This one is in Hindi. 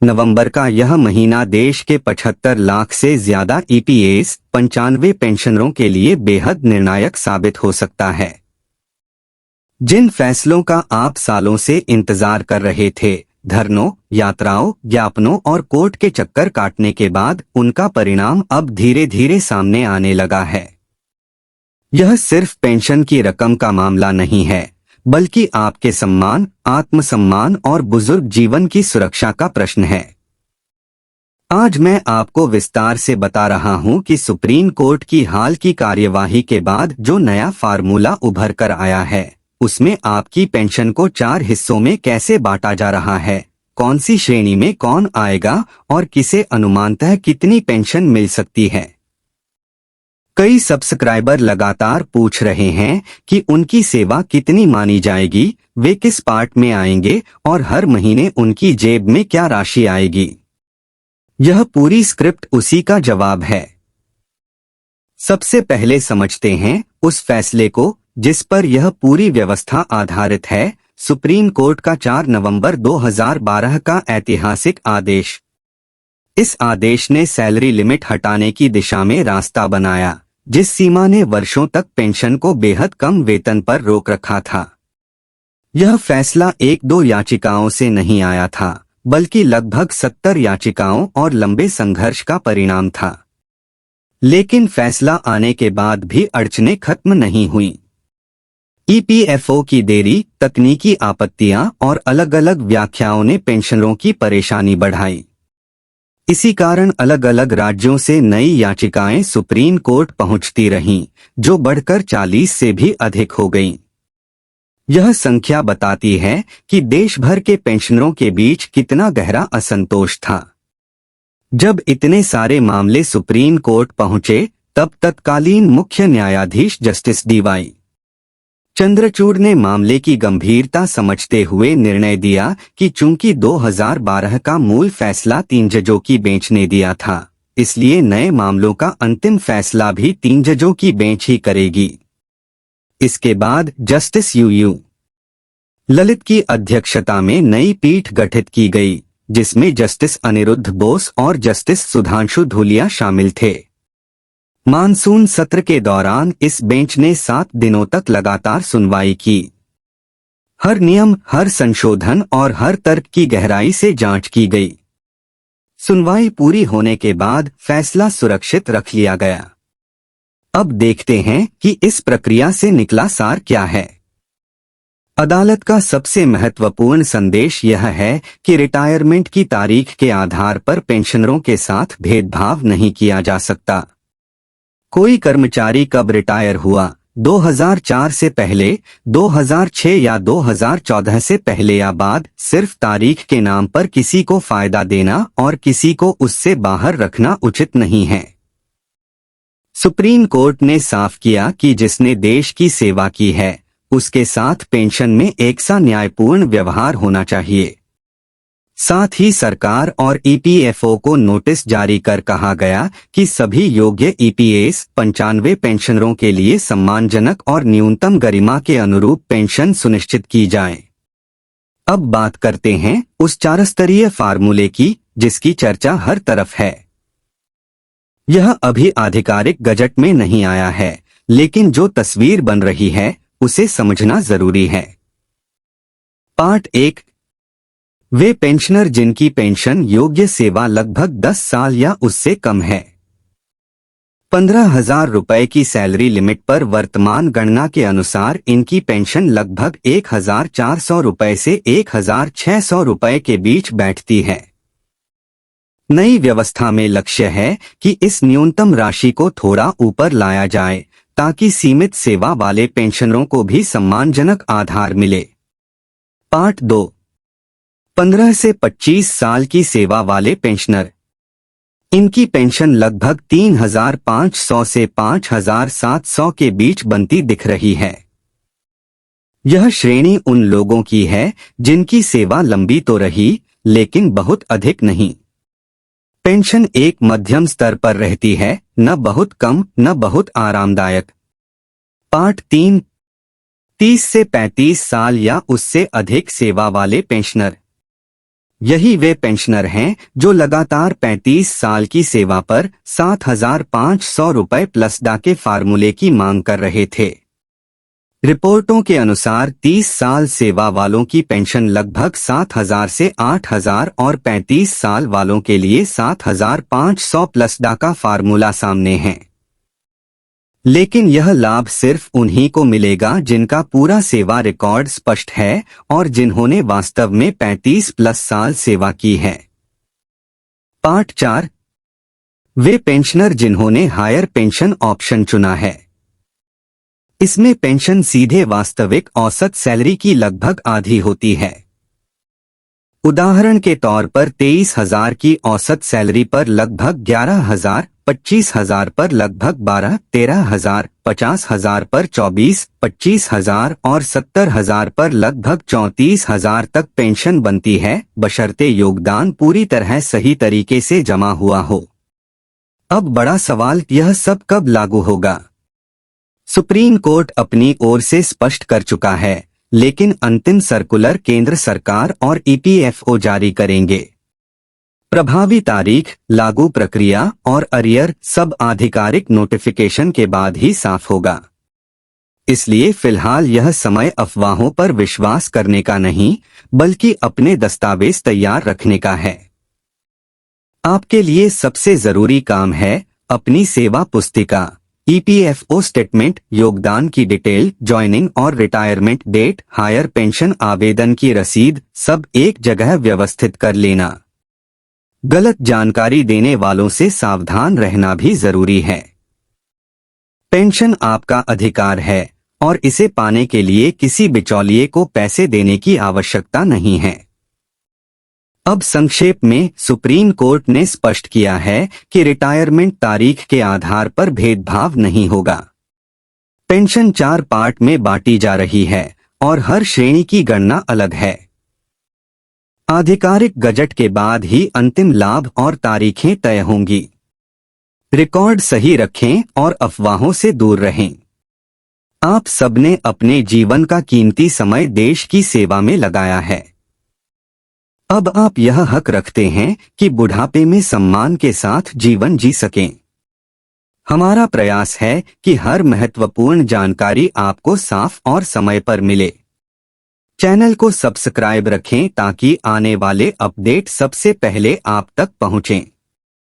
नवंबर का यह महीना देश के 75 लाख से ज्यादा ईपीएस 95 पेंशनरों के लिए बेहद निर्णायक साबित हो सकता है। जिन फैसलों का आप सालों से इंतजार कर रहे थे, धरनों, यात्राओं, ज्ञापनों और कोर्ट के चक्कर काटने के बाद उनका परिणाम अब धीरे धीरे सामने आने लगा है। यह सिर्फ पेंशन की रकम का मामला नहीं है, बल्कि आपके सम्मान, आत्मसम्मान और बुजुर्ग जीवन की सुरक्षा का प्रश्न है। आज मैं आपको विस्तार से बता रहा हूं कि सुप्रीम कोर्ट की हाल की कार्यवाही के बाद जो नया फार्मूला उभर कर आया है, उसमें आपकी पेंशन को 4 हिस्सों में कैसे बांटा जा रहा है, कौन सी श्रेणी में कौन आएगा और किसे अनुमानतः कितनी पेंशन मिल सकती है। कई सब्सक्राइबर लगातार पूछ रहे हैं कि उनकी सेवा कितनी मानी जाएगी, वे किस पार्ट में आएंगे और हर महीने उनकी जेब में क्या राशि आएगी। यह पूरी स्क्रिप्ट उसी का जवाब है। सबसे पहले समझते हैं उस फैसले को जिस पर यह पूरी व्यवस्था आधारित है, सुप्रीम कोर्ट का 4 नवंबर 2012 का ऐतिहासिक आदेश। इस आदेश ने सैलरी लिमिट हटाने की दिशा में रास्ता बनाया, जिस सीमा ने वर्षों तक पेंशन को बेहद कम वेतन पर रोक रखा था। यह फैसला 1-2 याचिकाओं से नहीं आया था, बल्कि लगभग 70 याचिकाओं और लंबे संघर्ष का परिणाम था। लेकिन फैसला आने के बाद भी अड़चनें खत्म नहीं हुई। ईपीएफओ की देरी, तकनीकी आपत्तियां और अलग अलग व्याख्याओं ने पेंशनरों की परेशानी बढ़ाई। इसी कारण अलग अलग राज्यों से नई याचिकाएं सुप्रीम कोर्ट पहुंचती रहीं, जो बढ़कर 40 से भी अधिक हो गईं। यह संख्या बताती है कि देश भर के पेंशनरों के बीच कितना गहरा असंतोष था। जब इतने सारे मामले सुप्रीम कोर्ट पहुंचे, तब तत्कालीन मुख्य न्यायाधीश जस्टिस डीवाई चंद्रचूड़ ने मामले की गंभीरता समझते हुए निर्णय दिया कि चूंकि 2012 का मूल फैसला 3 जजों की बेंच ने दिया था, इसलिए नए मामलों का अंतिम फैसला भी 3 जजों की बेंच ही करेगी। इसके बाद जस्टिस यूयू ललित की अध्यक्षता में नई पीठ गठित की गई, जिसमें जस्टिस अनिरुद्ध बोस और जस्टिस सुधांशु धूलिया शामिल थे। मानसून सत्र के दौरान इस बेंच ने 7 दिनों तक लगातार सुनवाई की। हर नियम, हर संशोधन और हर तर्क की गहराई से जांच की गई। सुनवाई पूरी होने के बाद फैसला सुरक्षित रख लिया गया। अब देखते हैं कि इस प्रक्रिया से निकला सार क्या है। अदालत का सबसे महत्वपूर्ण संदेश यह है कि रिटायरमेंट की तारीख के आधार पर पेंशनरों के साथ भेदभाव नहीं किया जा सकता। कोई कर्मचारी कब रिटायर हुआ, 2004 से पहले, 2006 या 2014 से पहले या बाद, सिर्फ तारीख के नाम पर किसी को फायदा देना और किसी को उससे बाहर रखना उचित नहीं है। सुप्रीम कोर्ट ने साफ किया कि जिसने देश की सेवा की है, उसके साथ पेंशन में एक सा न्यायपूर्ण व्यवहार होना चाहिए। साथ ही सरकार और ईपीएफओ को नोटिस जारी कर कहा गया कि सभी योग्य ईपीएस 95 पेंशनरों के लिए सम्मानजनक और न्यूनतम गरिमा के अनुरूप पेंशन सुनिश्चित की जाए। अब बात करते हैं उस 4 स्तरीय फार्मूले की, जिसकी चर्चा हर तरफ है। यह अभी आधिकारिक गजट में नहीं आया है, लेकिन जो तस्वीर बन रही है उसे समझना जरूरी है। पार्ट 1, वे पेंशनर जिनकी पेंशन योग्य सेवा लगभग 10 साल या उससे कम है। 15,000 रुपए की सैलरी लिमिट पर वर्तमान गणना के अनुसार इनकी पेंशन लगभग 1,400 रुपए से 1,600 रुपए के बीच बैठती है। नई व्यवस्था में लक्ष्य है कि इस न्यूनतम राशि को थोड़ा ऊपर लाया जाए, ताकि सीमित सेवा वाले पेंशनरों को भी सम्मानजनक आधार मिले। पार्ट 2, 15 से 25 साल की सेवा वाले पेंशनर, इनकी पेंशन लगभग 3,500 से 5,700 के बीच बनती दिख रही है। यह श्रेणी उन लोगों की है जिनकी सेवा लंबी तो रही, लेकिन बहुत अधिक नहीं। पेंशन एक मध्यम स्तर पर रहती है, न बहुत कम न बहुत आरामदायक। पार्ट 3, 30 से 35 साल या उससे अधिक सेवा वाले पेंशनर, यही वे पेंशनर हैं जो लगातार 35 साल की सेवा पर 7,500 रुपए प्लस डा के फार्मूले की मांग कर रहे थे। रिपोर्टों के अनुसार 30 साल सेवा वालों की पेंशन लगभग 7,000 से 8,000 और 35 साल वालों के लिए 7,500 प्लस डा का फार्मूला सामने है। लेकिन यह लाभ सिर्फ उन्हीं को मिलेगा जिनका पूरा सेवा रिकॉर्ड स्पष्ट है और जिन्होंने वास्तव में 35 प्लस साल सेवा की है। पार्ट 4, वे पेंशनर जिन्होंने हायर पेंशन ऑप्शन चुना है। इसमें पेंशन सीधे वास्तविक औसत सैलरी की लगभग आधी होती है। उदाहरण के तौर पर 23,000 की औसत सैलरी पर लगभग 11,000, 25,000 पर लगभग 12, 13,000, 50,000 पर 24, 25,000 और 70,000 पर लगभग 34,000 तक पेंशन बनती है, बशर्ते योगदान पूरी तरह सही तरीके से जमा हुआ हो। अब बड़ा सवाल, यह सब कब लागू होगा? सुप्रीम कोर्ट अपनी ओर से स्पष्ट कर चुका है, लेकिन अंतिम सर्कुलर केंद्र सरकार और ईपीएफओ जारी करेंगे। प्रभावी तारीख, लागू प्रक्रिया और अरियर सब आधिकारिक नोटिफिकेशन के बाद ही साफ होगा। इसलिए फिलहाल यह समय अफवाहों पर विश्वास करने का नहीं, बल्कि अपने दस्तावेज तैयार रखने का है। आपके लिए सबसे जरूरी काम है अपनी सेवा पुस्तिका, ईपीएफओ स्टेटमेंट, योगदान की डिटेल, ज्वाइनिंग और रिटायरमेंट डेट, हायर पेंशन आवेदन की रसीद, सब एक जगह व्यवस्थित कर लेना। गलत जानकारी देने वालों से सावधान रहना भी जरूरी है। पेंशन आपका अधिकार है और इसे पाने के लिए किसी बिचौलिए को पैसे देने की आवश्यकता नहीं है। अब संक्षेप में, सुप्रीम कोर्ट ने स्पष्ट किया है कि रिटायरमेंट तारीख के आधार पर भेदभाव नहीं होगा। पेंशन 4 पार्ट में बांटी जा रही है और हर श्रेणी की गणना अलग है। आधिकारिक गजट के बाद ही अंतिम लाभ और तारीखें तय होंगी। रिकॉर्ड सही रखें और अफवाहों से दूर रहें। आप सबने अपने जीवन का कीमती समय देश की सेवा में लगाया है। अब आप यह हक रखते हैं कि बुढ़ापे में सम्मान के साथ जीवन जी सकें। हमारा प्रयास है कि हर महत्वपूर्ण जानकारी आपको साफ और समय पर मिले। चैनल को सब्सक्राइब रखें ताकि आने वाले अपडेट सबसे पहले आप तक पहुंचें।